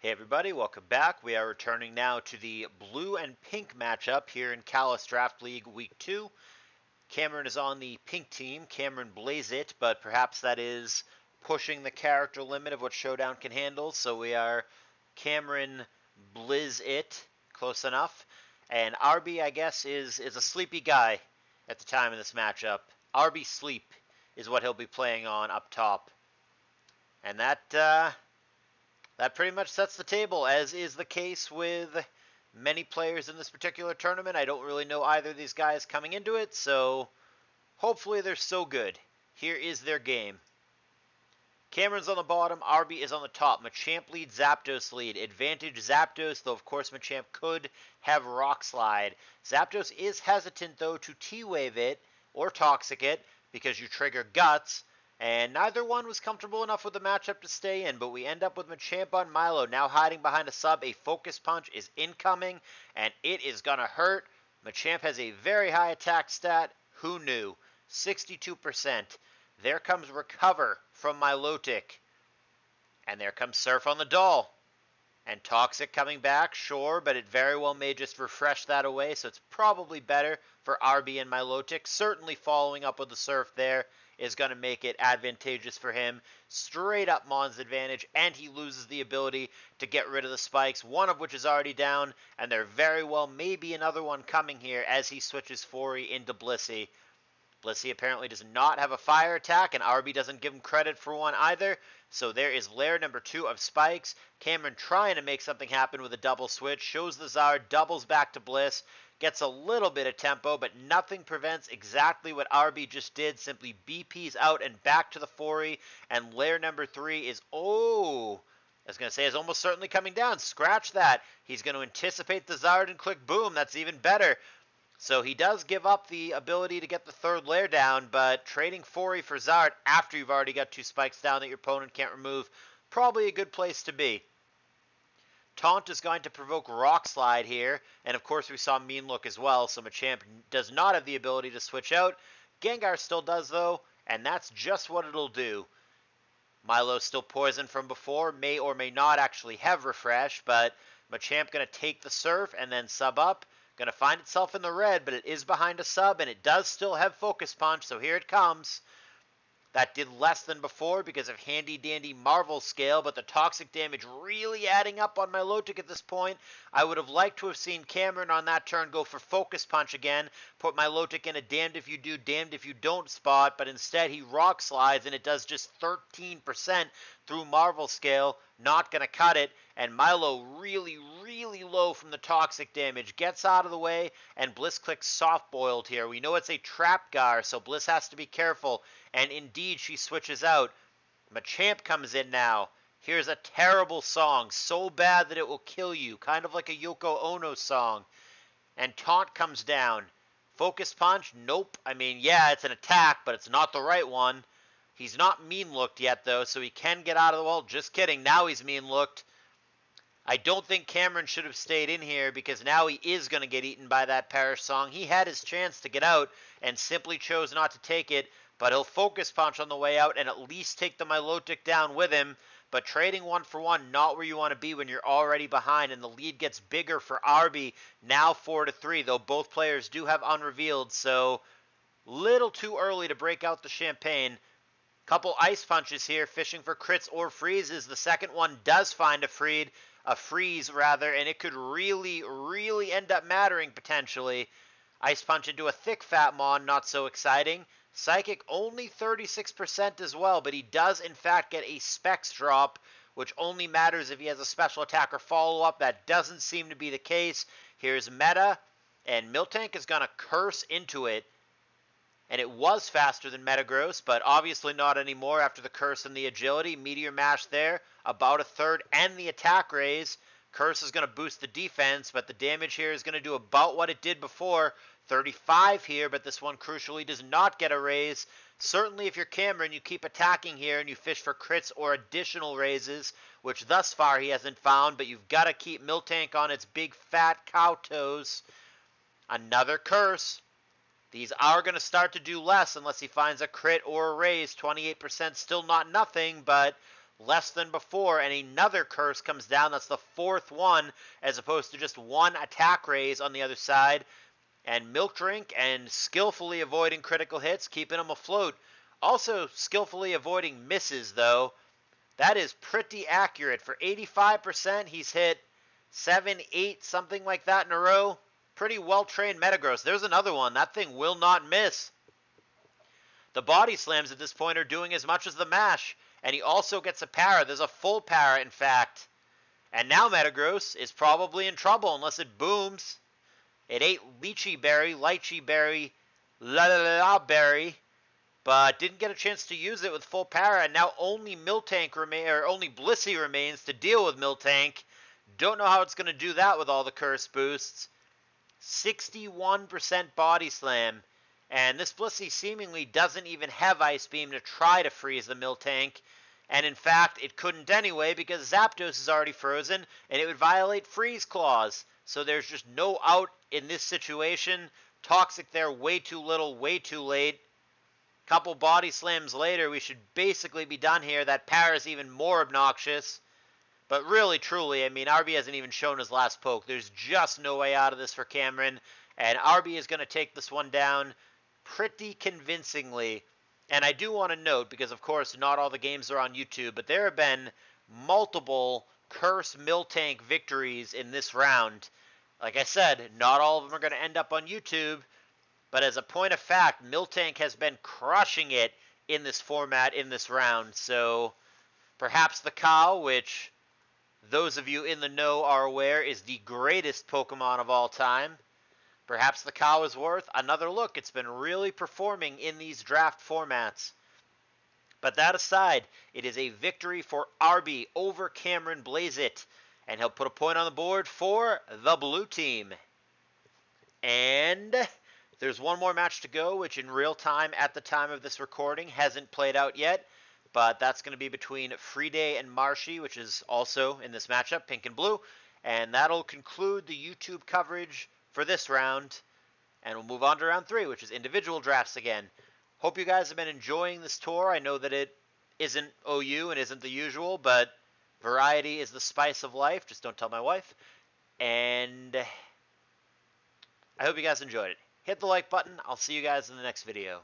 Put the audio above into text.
Hey everybody, welcome back. We are returning now to the blue and pink matchup here in CALLOUS Draft League Week 2. Cameron is on the pink team, CameronBlazeIt, but perhaps that is pushing the character limit of what Showdown can handle, so we are CameronBlazeIt, close enough. And Arby, I guess, is a sleepy guy at the time of this matchup. Arby Sleep is what he'll be playing on up top. And that pretty much sets the table, as is the case with many players in this particular tournament. I don't really know either of these guys coming into it, so hopefully they're so good. Here is their game. Cameron's on the bottom, Arby is on the top. Machamp lead, Zapdos lead. Advantage Zapdos, though of course Machamp could have Rock Slide. Zapdos is hesitant though to T-Wave it or Toxic it because you trigger Guts. And neither one was comfortable enough with the matchup to stay in, but we end up with Machamp on Milo, now hiding behind a sub. A Focus Punch is incoming, and it is going to hurt. Machamp has a very high attack stat. Who knew? 62%. There comes Recover from Milotic. And there comes Surf on the Doll. And Toxic coming back, sure, but it very well may just refresh that away, so it's probably better for Arby and Milotic. Certainly following up with the Surf there is going to make it advantageous for him. Straight up Mon's advantage, and he loses the ability to get rid of the spikes, one of which is already down, and there very well may be another one coming here as he switches Fori into Blissey. Blissey apparently does not have a fire attack, and Arby doesn't give him credit for one either. So there is layer number 2 of spikes. Cameron trying to make something happen with a double switch. Shows the Zard, doubles back to Bliss. Gets a little bit of tempo, but nothing prevents exactly what Arby just did. Simply BP's out and back to the Fori. And layer number 3 is, I was going to say, is almost certainly coming down. Scratch that. He's going to anticipate the Zard and click boom. That's even better. So he does give up the ability to get the third layer down, but trading Fori for Zard after you've already got 2 spikes down that your opponent can't remove, probably a good place to be. Taunt is going to provoke Rock Slide here, and of course we saw Mean Look as well, so Machamp does not have the ability to switch out. Gengar still does though, and that's just what it'll do. Milo's still poisoned from before, may or may not actually have Refresh, but Machamp going to take the Surf and then sub up. Going to find itself in the red, but it is behind a sub, and it does still have Focus Punch, so here it comes. That did less than before because of handy-dandy Marvel Scale, but the toxic damage really adding up on Milotic at this point. I would have liked to have seen Cameron on that turn go for Focus Punch again, put Milotic in a damned if you do, damned if you don't spot, but instead he Rock Slides, and it does just 13% through Marvel Scale. Not going to cut it, and Milo really low from the toxic damage. Gets out of the way, and Bliss clicks Soft-Boiled here. We know it's a Trap Gar, so Bliss has to be careful. And indeed, she switches out. Machamp comes in now. Here's a terrible song, so bad that it will kill you, kind of like a Yoko Ono song. And Taunt comes down. Focus Punch? Nope. I mean, yeah, it's an attack, but it's not the right one. He's not mean-looked yet, though, so he can get out of the wall. Just kidding. Now he's mean-looked. I don't think Cameron should have stayed in here because now he is going to get eaten by that Perish Song. He had his chance to get out and simply chose not to take it, but he'll Focus Punch on the way out and at least take the Milotic down with him. But trading 1 for 1, not where you want to be when you're already behind, and the lead gets bigger for Arby, now 4-3, though both players do have unrevealed, so little too early to break out the champagne. Couple Ice Punches here, fishing for crits or freezes. The second one does find a freeze, and it could really end up mattering potentially. Ice Punch into a thick Fat Mon, not so exciting. Psychic only 36% as well, but he does in fact get a Specs drop, which only matters if he has a special attack or follow-up. That doesn't seem to be the case. Here's Meta, and Miltank is going to curse into it. And it was faster than Metagross, but obviously not anymore after the curse and the agility. Meteor Mash there, about a third, and the attack raise. Curse is going to boost the defense, but the damage here is going to do about what it did before. 35 here, but this one crucially does not get a raise. Certainly if you're Cameron, you keep attacking here and you fish for crits or additional raises, which thus far he hasn't found, but you've got to keep Miltank on its big fat cow toes. Another curse. These are going to start to do less unless he finds a crit or a raise. 28% still not nothing, but less than before, and another curse comes down. That's the fourth one, as opposed to just one attack raise on the other side. And Milk Drink and skillfully avoiding critical hits, keeping him afloat. Also skillfully avoiding misses, though. That is pretty accurate. For 85%, he's hit 7, 8, something like that in a row. Pretty well-trained Metagross. There's another one. That thing will not miss. The body slams at this point are doing as much as the mash. And he also gets a para. There's a full para, in fact. And now Metagross is probably in trouble unless it booms. It ate Lychee Berry, La Berry, but didn't get a chance to use it with full para, and now only only Blissey remains to deal with Miltank. Don't know how it's going to do that with all the curse boosts. 61% body slam, and this Blissey seemingly doesn't even have Ice Beam to try to freeze the Miltank, and in fact, it couldn't anyway because Zapdos is already frozen, and it would violate Freeze Claws. So there's just no out in this situation. Toxic there, way too little, way too late. Couple body slams later, we should basically be done here. That para is even more obnoxious. But really, truly, I mean, Arby hasn't even shown his last poke. There's just no way out of this for Cameron. And Arby is going to take this one down pretty convincingly. And I do want to note, because of course not all the games are on YouTube, but there have been multiple Curse Miltank victories in this round. Like I said, not all of them are going to end up on YouTube, but as a point of fact, Miltank has been crushing it in this format, in this round. So perhaps the cow, which those of you in the know are aware is the greatest Pokemon of all time, perhaps the cow is worth another look. It's been really performing in these draft formats. But that aside, it is a victory for Arby over CameronBlazeIt, and he'll put a point on the board for the blue team. And there's one more match to go, which in real time at the time of this recording hasn't played out yet, but that's going to be between Freeday and Marshy, which is also in this matchup, pink and blue, and that'll conclude the YouTube coverage for this round, and we'll move on to round 3, which is individual drafts again. Hope you guys have been enjoying this tour. I know that it isn't OU and isn't the usual, but variety is the spice of life. Just don't tell my wife. And I hope you guys enjoyed it. Hit the like button. I'll see you guys in the next video.